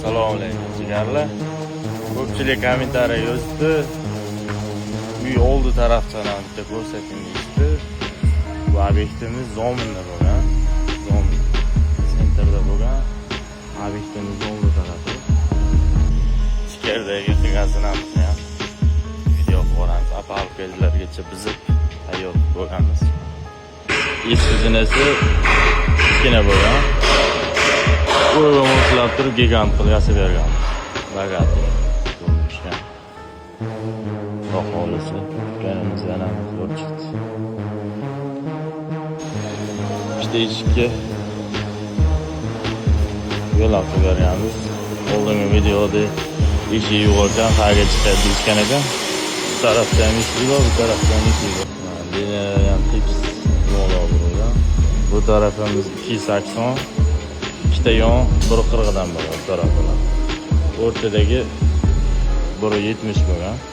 Assalomu alaykum jigarlar. Ko'pchilik kommentariy yozdi. Uy oldi tarafdan ham bitta ko'rsating deydi. Bu obyektimiz Zominda bo'lgan. Zomin sentrda bo'lgan. Obyektimiz oldi tarafi. Ichkaridagi qigasini ham video ko'ramiz. Apalkalargacha bizib tayyor bo'lganmiz. Eski zinasi kichkina bo'lgan. Uyga moslab turib gigant qilib yasab berganmiz. Bagati bo'lishgan. Xohlisi kanimizdan ham zo'r chiqdi. İşte eshikka yo'l olib berganmiz. Oldingi videoda eshik yuqoridan qayerga chiqadi deyishgan ekan. Bu tarafdan eshik bor, bu tarafdan eshik bor. Yana ham tekis yo'l bo'lgan. Bu tarafimiz 280, ikkita yon, 140 dan bor bu taraflar. O'rtadagi 170 bo'lgan.